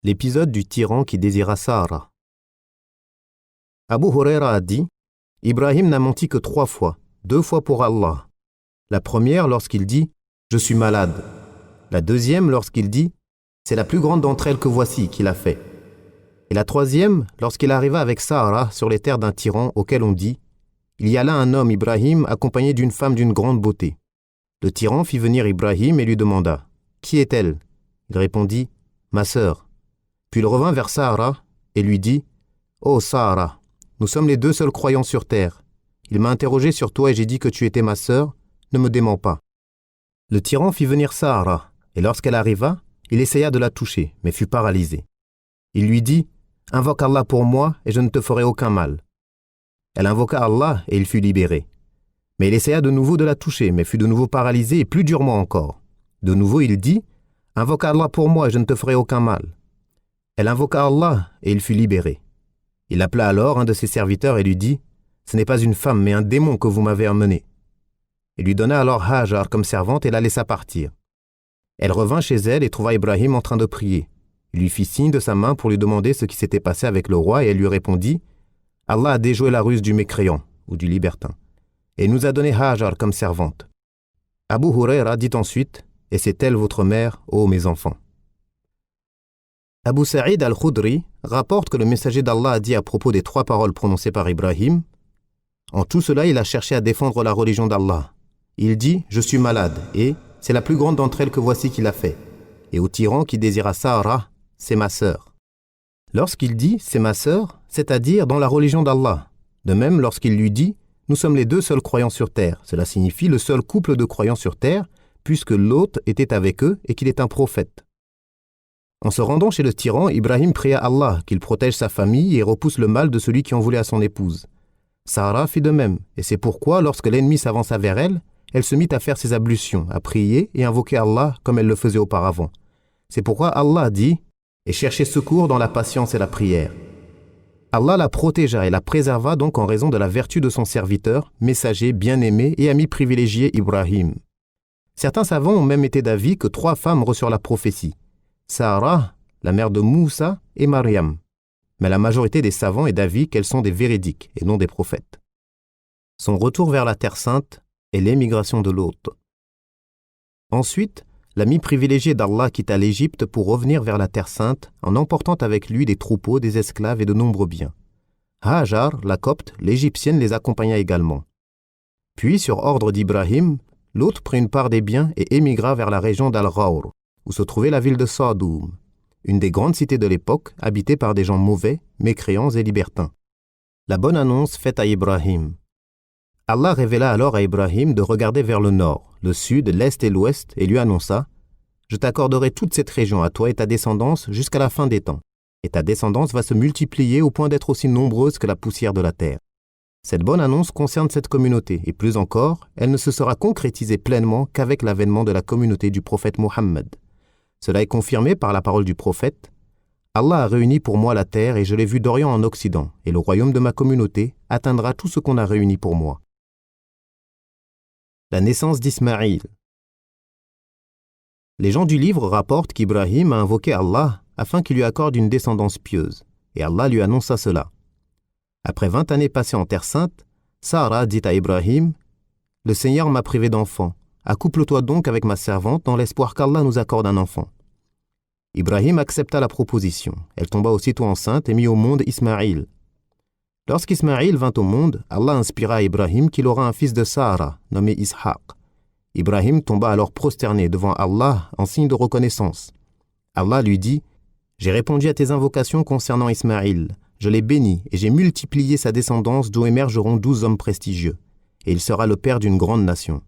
L'épisode du tyran qui désira Sahara. Abu Huraira a dit « Ibrahim n'a menti que 3 fois, 2 fois pour Allah. La première lorsqu'il dit « Je suis malade ». La deuxième lorsqu'il dit « C'est la plus grande d'entre elles que voici qu'il a fait ». Et la troisième lorsqu'il arriva avec Sahara sur les terres d'un tyran auquel on dit « Il y a là un homme, Ibrahim, accompagné d'une femme d'une grande beauté ». Le tyran fit venir Ibrahim et lui demanda « Qui est-elle » Il répondit « Ma sœur ». Puis il revint vers Sahara et lui dit « Ô Sahara, nous sommes les 2 seuls croyants sur terre. Il m'a interrogé sur toi et j'ai dit que tu étais ma sœur, ne me démens pas. » Le tyran fit venir Sahara, et lorsqu'elle arriva, il essaya de la toucher, mais fut paralysé. Il lui dit « Invoque Allah pour moi et je ne te ferai aucun mal. » Elle invoqua Allah et il fut libéré. Mais il essaya de nouveau de la toucher, mais fut de nouveau paralysé et plus durement encore. De nouveau il dit « Invoque Allah pour moi et je ne te ferai aucun mal. » Elle invoqua Allah et il fut libéré. Il appela alors un de ses serviteurs et lui dit « Ce n'est pas une femme mais un démon que vous m'avez amené. » Il lui donna alors Hajar comme servante et la laissa partir. Elle revint chez elle et trouva Ibrahim en train de prier. Il lui fit signe de sa main pour lui demander ce qui s'était passé avec le roi et elle lui répondit « Allah a déjoué la ruse du mécréant ou du libertin et nous a donné Hajar comme servante. » Abu Huraira dit ensuite « Et c'est elle votre mère, ô mes enfants. » Abu Sa'id al-Khudri rapporte que le messager d'Allah a dit à propos des 3 paroles prononcées par Ibrahim « En tout cela, il a cherché à défendre la religion d'Allah. Il dit « Je suis malade » et « C'est la plus grande d'entre elles que voici qu'il a fait. » Et au tyran qui désira Sahara, « C'est ma sœur. » Lorsqu'il dit « C'est ma sœur », c'est-à-dire dans la religion d'Allah. De même, lorsqu'il lui dit « Nous sommes les 2 seuls croyants sur terre », cela signifie le seul couple de croyants sur terre, puisque l'autre était avec eux et qu'il est un prophète. En se rendant chez le tyran, Ibrahim pria Allah qu'il protège sa famille et repousse le mal de celui qui en voulait à son épouse. Sahara fit de même, et c'est pourquoi, lorsque l'ennemi s'avança vers elle, elle se mit à faire ses ablutions, à prier et invoquer Allah comme elle le faisait auparavant. C'est pourquoi Allah dit « Et cherchez secours dans la patience et la prière. » Allah la protégea et la préserva donc en raison de la vertu de son serviteur, messager, bien-aimé et ami privilégié Ibrahim. Certains savants ont même été d'avis que 3 femmes reçurent la prophétie. Sahara, la mère de Moussa et Mariam. Mais la majorité des savants est d'avis qu'elles sont des véridiques et non des prophètes. Son retour vers la Terre Sainte et l'émigration de Lot. Ensuite, l'ami privilégié d'Allah quitta l'Égypte pour revenir vers la Terre Sainte en emportant avec lui des troupeaux, des esclaves et de nombreux biens. Hajar, la copte, l'Égyptienne, les accompagna également. Puis, sur ordre d'Ibrahim, Lot prit une part des biens et émigra vers la région d'Al-Ghawr, où se trouvait la ville de Sadoum, une des grandes cités de l'époque habitée par des gens mauvais, mécréants et libertins. La bonne annonce faite à Ibrahim. Allah révéla alors à Ibrahim de regarder vers le nord, le sud, l'est et l'ouest et lui annonça « Je t'accorderai toute cette région à toi et ta descendance jusqu'à la fin des temps, et ta descendance va se multiplier au point d'être aussi nombreuse que la poussière de la terre. » Cette bonne annonce concerne cette communauté, et plus encore, elle ne se sera concrétisée pleinement qu'avec l'avènement de la communauté du prophète Mohammed. Cela est confirmé par la parole du prophète « Allah a réuni pour moi la terre et je l'ai vue d'Orient en Occident, et le royaume de ma communauté atteindra tout ce qu'on a réuni pour moi. » La naissance d'Ismaïl. Les gens du livre rapportent qu'Ibrahim a invoqué Allah afin qu'il lui accorde une descendance pieuse, et Allah lui annonça cela. Après 20 années passées en Terre Sainte, Sahara dit à Ibrahim « Le Seigneur m'a privé d'enfant. Accouple-toi donc avec ma servante dans l'espoir qu'Allah nous accorde un enfant. » Ibrahim accepta la proposition. Elle tomba aussitôt enceinte et mit au monde Ismaïl. Lorsqu'Ismaïl vint au monde, Allah inspira à Ibrahim qu'il aura un fils de Sahara, nommé Ishaq. Ibrahim tomba alors prosterné devant Allah en signe de reconnaissance. Allah lui dit « J'ai répondu à tes invocations concernant Ismaïl. Je l'ai béni et j'ai multiplié sa descendance d'où émergeront 12 hommes prestigieux. Et il sera le père d'une grande nation. »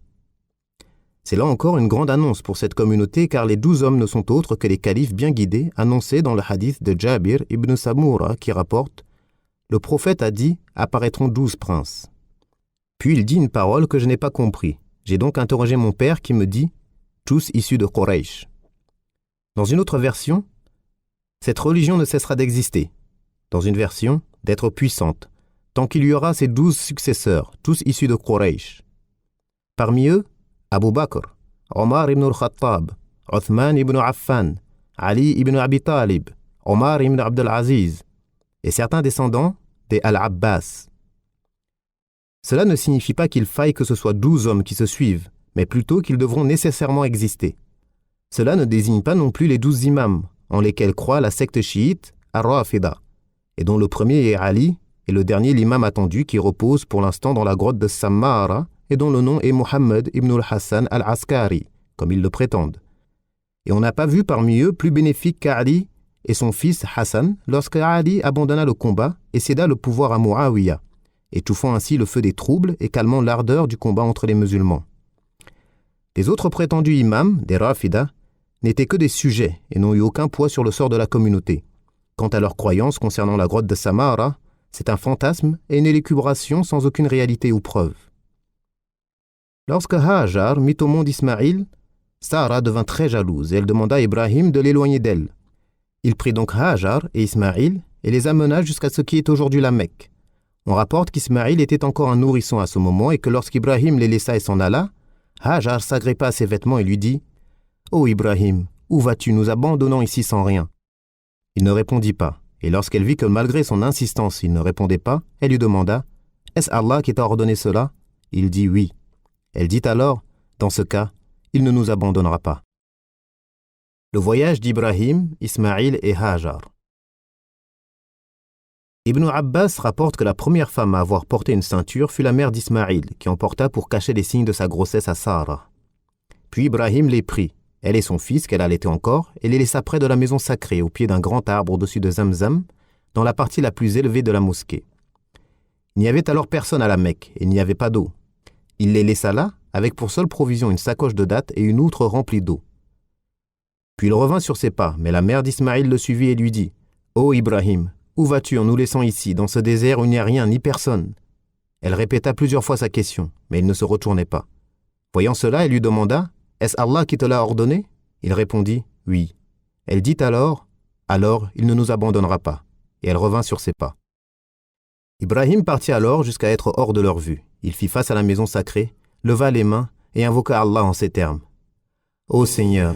C'est là encore une grande annonce pour cette communauté car les 12 hommes ne sont autres que les califes bien guidés annoncés dans le hadith de Jabir ibn Samura qui rapporte « Le prophète a dit « Apparaîtront 12 princes. » Puis il dit une parole que je n'ai pas compris. J'ai donc interrogé mon père qui me dit « Tous issus de Quraysh. » Dans une autre version, « Cette religion ne cessera d'exister. » Dans une version, « D'être puissante, tant qu'il y aura ces 12 successeurs, tous issus de Quraysh. » Parmi eux, Abu Bakr, Omar ibn al-Khattab, Uthman ibn Affan, Ali ibn Abi Talib, Omar ibn Abdel Aziz, et certains descendants des Al-Abbas. Cela ne signifie pas qu'il faille que ce soit 12 hommes qui se suivent, mais plutôt qu'ils devront nécessairement exister. Cela ne désigne pas non plus les 12 imams, en lesquels croit la secte chiite Ar-Rafida, et dont le premier est Ali, et le dernier l'imam attendu qui repose pour l'instant dans la grotte de Sammara, et dont le nom est Muhammad ibn al-Hassan al-Askari, comme ils le prétendent. Et on n'a pas vu parmi eux plus bénéfique qu'Ali et son fils Hassan lorsque Ali abandonna le combat et céda le pouvoir à Muawiyah, étouffant ainsi le feu des troubles et calmant l'ardeur du combat entre les musulmans. Les autres prétendus imams, des Rafida, n'étaient que des sujets et n'ont eu aucun poids sur le sort de la communauté. Quant à leur croyance concernant la grotte de Sammara, c'est un fantasme et une élucubration sans aucune réalité ou preuve. Lorsque Hajar mit au monde Ismaïl, Sarah devint très jalouse et elle demanda à Ibrahim de l'éloigner d'elle. Il prit donc Hajar et Ismaïl et les amena jusqu'à ce qui est aujourd'hui la Mecque. On rapporte qu'Ismaïl était encore un nourrisson à ce moment et que lorsqu'Ibrahim les laissa et s'en alla, Hajar s'agrippa à ses vêtements et lui dit « Ô Ibrahim, où vas-tu nous abandonnant ici sans rien ?» Il ne répondit pas, et lorsqu'elle vit que malgré son insistance il ne répondait pas, elle lui demanda « Est-ce Allah qui t'a ordonné cela ?» Il dit « Oui ». Elle dit alors « Dans ce cas, il ne nous abandonnera pas. » Le voyage d'Ibrahim, Ismaïl et Hajar. Ibn Abbas rapporte que la première femme à avoir porté une ceinture fut la mère d'Ismaïl, qui en porta pour cacher les signes de sa grossesse à Sarah. Puis Ibrahim les prit, elle et son fils qu'elle allaitait encore, et les laissa près de la maison sacrée, au pied d'un grand arbre au-dessus de Zamzam, dans la partie la plus élevée de la mosquée. Il n'y avait alors personne à la Mecque, et il n'y avait pas d'eau. Il les laissa là, avec pour seule provision une sacoche de dattes et une outre remplie d'eau. Puis il revint sur ses pas, mais la mère d'Ismaïl le suivit et lui dit « Ô Ibrahim, où vas-tu en nous laissant ici, dans ce désert où il n'y a rien ni personne ?» Elle répéta plusieurs fois sa question, mais il ne se retournait pas. Voyant cela, elle lui demanda « Est-ce Allah qui te l'a ordonné ?» Il répondit « Oui ». Elle dit alors « Alors, il ne nous abandonnera pas. » Et elle revint sur ses pas. Ibrahim partit alors jusqu'à être hors de leur vue. Il fit face à la maison sacrée, leva les mains et invoqua Allah en ces termes. « Ô Seigneur,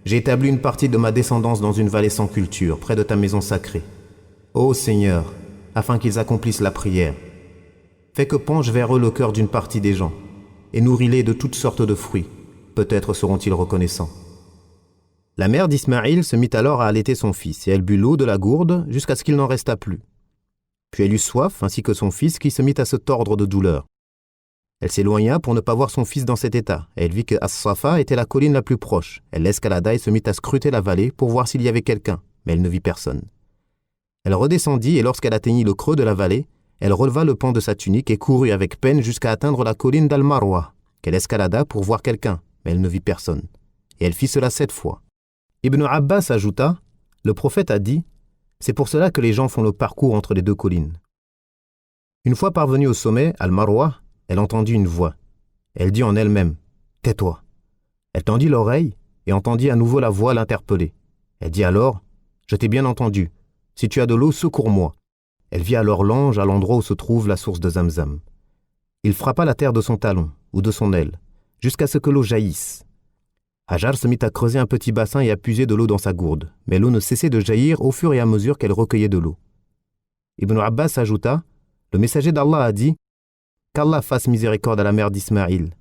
j'ai établi une partie de ma descendance dans une vallée sans culture, près de ta maison sacrée. Ô Seigneur, afin qu'ils accomplissent la prière, fais que penche vers eux le cœur d'une partie des gens, et nourris-les de toutes sortes de fruits, peut-être seront-ils reconnaissants. » La mère d'Ismaïl se mit alors à allaiter son fils, et elle but l'eau de la gourde jusqu'à ce qu'il n'en restât plus. Puis elle eut soif, ainsi que son fils, qui se mit à se tordre de douleur. Elle s'éloigna pour ne pas voir son fils dans cet état, et elle vit que As-Safa était la colline la plus proche. Elle l'escalada et se mit à scruter la vallée pour voir s'il y avait quelqu'un, mais elle ne vit personne. Elle redescendit, et lorsqu'elle atteignit le creux de la vallée, elle releva le pan de sa tunique et courut avec peine jusqu'à atteindre la colline d'Al-Marwa, qu'elle escalada pour voir quelqu'un, mais elle ne vit personne. Et elle fit cela 7 fois. Ibn Abbas ajouta, « Le prophète a dit, c'est pour cela que les gens font le parcours entre les 2 collines. » Une fois parvenue au sommet, Al-Marwa, elle entendit une voix. Elle dit en elle-même, « Tais-toi !» Elle tendit l'oreille et entendit à nouveau la voix l'interpeller. Elle dit alors, « Je t'ai bien entendu. Si tu as de l'eau, secours-moi. » Elle vit alors l'ange à l'endroit où se trouve la source de Zamzam. Il frappa la terre de son talon ou de son aile, jusqu'à ce que l'eau jaillisse. Hajar se mit à creuser un petit bassin et à puiser de l'eau dans sa gourde, mais l'eau ne cessait de jaillir au fur et à mesure qu'elle recueillait de l'eau. Ibn Abbas ajouta, « Le messager d'Allah a dit, qu'Allah fasse miséricorde à la mère d'Ismaïl.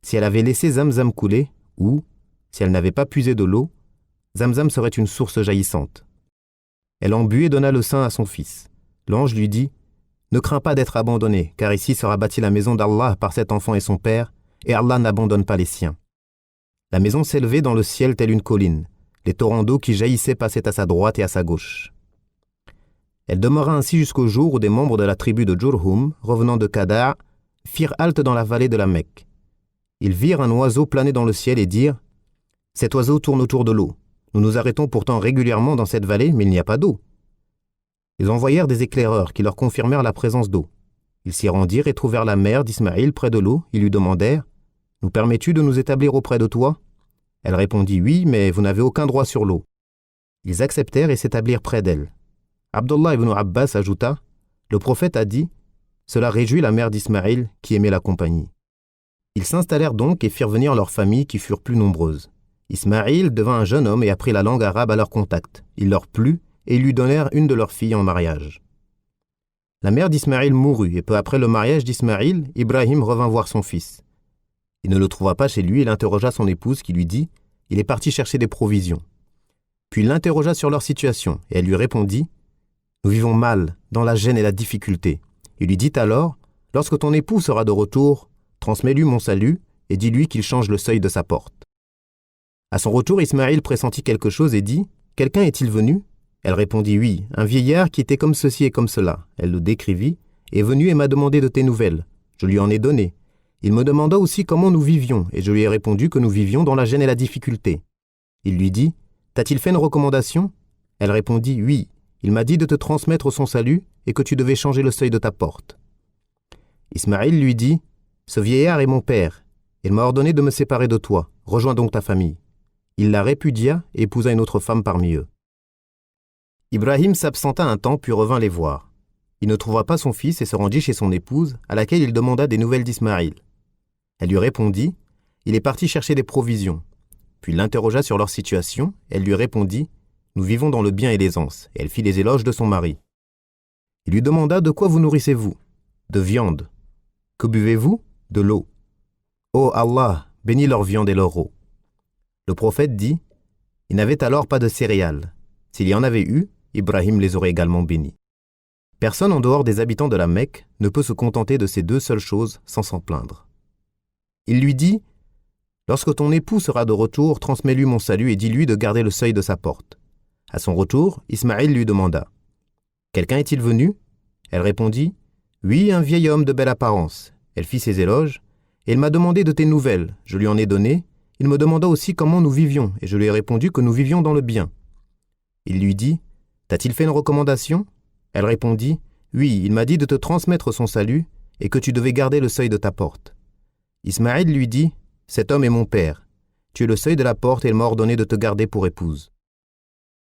Si elle avait laissé Zamzam couler, ou, si elle n'avait pas puisé de l'eau, Zamzam serait une source jaillissante. » Elle en but et donna le sein à son fils. L'ange lui dit, « Ne crains pas d'être abandonné, car ici sera bâtie la maison d'Allah par cet enfant et son père, et Allah n'abandonne pas les siens. » La maison s'élevait dans le ciel telle une colline. Les torrents d'eau qui jaillissaient passaient à sa droite et à sa gauche. Elle demeura ainsi jusqu'au jour où des membres de la tribu de Jurhum, revenant de Kada', firent halte dans la vallée de la Mecque. Ils virent un oiseau planer dans le ciel et dirent « Cet oiseau tourne autour de l'eau. Nous nous arrêtons pourtant régulièrement dans cette vallée, mais il n'y a pas d'eau. » Ils envoyèrent des éclaireurs qui leur confirmèrent la présence d'eau. Ils s'y rendirent et trouvèrent la mère d'Ismaïl près de l'eau. Ils lui demandèrent « Nous permets-tu de nous établir auprès de toi ?» Elle répondit « Oui, mais vous n'avez aucun droit sur l'eau. » Ils acceptèrent et s'établirent près d'elle. Abdullah ibn Abbas ajouta « Le prophète a dit « Cela réjouit la mère d'Ismaïl qui aimait la compagnie. » Ils s'installèrent donc et firent venir leurs familles qui furent plus nombreuses. Ismaïl devint un jeune homme et apprit la langue arabe à leur contact. Il leur plut et ils lui donnèrent une de leurs filles en mariage. La mère d'Ismaïl mourut, et peu après le mariage d'Ismaïl, Ibrahim revint voir son fils. Il ne le trouva pas chez lui et il interrogea son épouse qui lui dit « Il est parti chercher des provisions ». Puis il l'interrogea sur leur situation, et elle lui répondit « Nous vivons mal, dans la gêne et la difficulté. » Il lui dit alors « Lorsque ton époux sera de retour, transmets-lui mon salut et dis-lui qu'il change le seuil de sa porte. » À son retour, Ismaïl pressentit quelque chose et dit « Quelqu'un est-il venu ?» Elle répondit « Oui, un vieillard qui était comme ceci et comme cela. » Elle le décrivit « Est venu et m'a demandé de tes nouvelles. Je lui en ai donné. Il me demanda aussi comment nous vivions, et je lui ai répondu que nous vivions dans la gêne et la difficulté. Il lui dit « T'a-t-il fait une recommandation ?» Elle répondit « Oui, il m'a dit de te transmettre son salut et que tu devais changer le seuil de ta porte. » Ismaïl lui dit « Ce vieillard est mon père. Il m'a ordonné de me séparer de toi. Rejoins donc ta famille. » Il la répudia et épousa une autre femme parmi eux. Ibrahim s'absenta un temps puis revint les voir. Il ne trouva pas son fils et se rendit chez son épouse, à laquelle il demanda des nouvelles d'Ismaïl. Elle lui répondit « Il est parti chercher des provisions. » Puis il l'interrogea sur leur situation. Elle lui répondit « Nous vivons dans le bien et l'aisance. » Et elle fit les éloges de son mari. Il lui demanda « De quoi vous nourrissez-vous » ? « De viande. » « Que buvez-vous » ? « De l'eau. »« Ô Allah, bénis leur viande et leur eau. » Le prophète dit « Il n'avait alors pas de céréales. S'il y en avait eu, Ibrahim les aurait également bénis. » Personne en dehors des habitants de la Mecque ne peut se contenter de ces deux seules choses sans s'en plaindre. Il lui dit « Lorsque ton époux sera de retour, transmets-lui mon salut et dis-lui de garder le seuil de sa porte. » À son retour, Ismaïl lui demanda « Quelqu'un est-il venu ?» Elle répondit « Oui, un vieil homme de belle apparence. » Elle fit ses éloges et il m'a demandé de tes nouvelles. Je lui en ai donné. Il me demanda aussi comment nous vivions et je lui ai répondu que nous vivions dans le bien. Il lui dit « T'a-t-il fait une recommandation ?» Elle répondit « Oui, il m'a dit de te transmettre son salut et que tu devais garder le seuil de ta porte. » Ismaïl lui dit « Cet homme est mon père. Tu es le seuil de la porte et il m'a ordonné de te garder pour épouse. »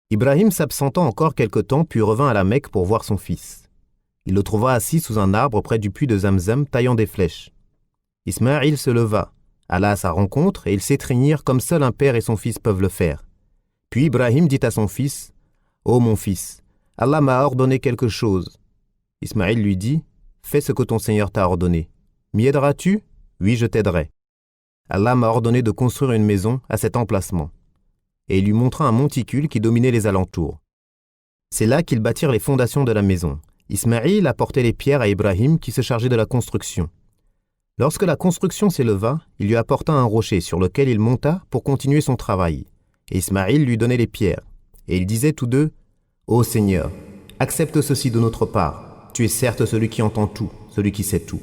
Ibrahim s'absenta encore quelque temps puis revint à la Mecque pour voir son fils. Il le trouva assis sous un arbre près du puits de Zamzam taillant des flèches. Ismaïl se leva, alla à sa rencontre et ils s'étreignirent comme seul un père et son fils peuvent le faire. Puis Ibrahim dit à son fils « Ô mon fils, Allah m'a ordonné quelque chose. » Ismaïl lui dit « Fais ce que ton Seigneur t'a ordonné. M'y aideras-tu ? Oui, je t'aiderai. Allah m'a ordonné de construire une maison à cet emplacement. » Et il lui montra un monticule qui dominait les alentours. C'est là qu'ils bâtirent les fondations de la maison. Ismaïl apportait les pierres à Ibrahim qui se chargeait de la construction. Lorsque la construction s'éleva, il lui apporta un rocher sur lequel il monta pour continuer son travail. Et Ismaïl lui donnait les pierres. Et ils disaient tous deux « Ô Seigneur, accepte ceci de notre part. Tu es certes celui qui entend tout, celui qui sait tout. »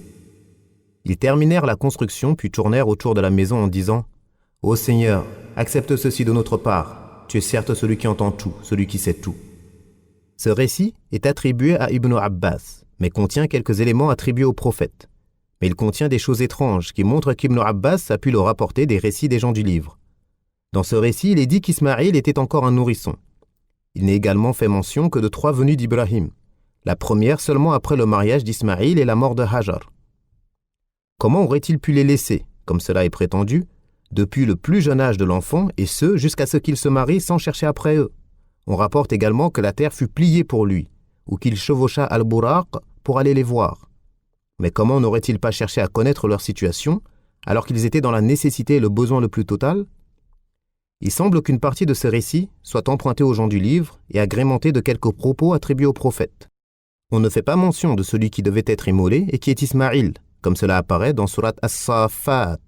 Ils terminèrent la construction puis tournèrent autour de la maison en disant « Ô Seigneur, accepte ceci de notre part. Tu es certes celui qui entend tout, celui qui sait tout. » Ce récit est attribué à Ibn Abbas, mais contient quelques éléments attribués au prophète. Mais il contient des choses étranges qui montrent qu'Ibn Abbas a pu le rapporter des récits des gens du livre. Dans ce récit, il est dit qu'Ismaïl était encore un nourrisson. Il n'est également fait mention que de 3 venues d'Ibrahim, la première seulement après le mariage d'Ismaïl et la mort de Hajar. Comment aurait-il pu les laisser, comme cela est prétendu, depuis le plus jeune âge de l'enfant et ce jusqu'à ce qu'il se marie sans chercher après eux? On rapporte également que la terre fut pliée pour lui, ou qu'il chevaucha Al-Buraq pour aller les voir. Mais comment n'aurait-il pas cherché à connaître leur situation, alors qu'ils étaient dans la nécessité et le besoin le plus total? Il semble qu'une partie de ce récit soit empruntée aux gens du livre et agrémentée de quelques propos attribués au prophète. On ne fait pas mention de celui qui devait être immolé et qui est Ismaïl, comme cela apparaît dans Surat As-Saffat.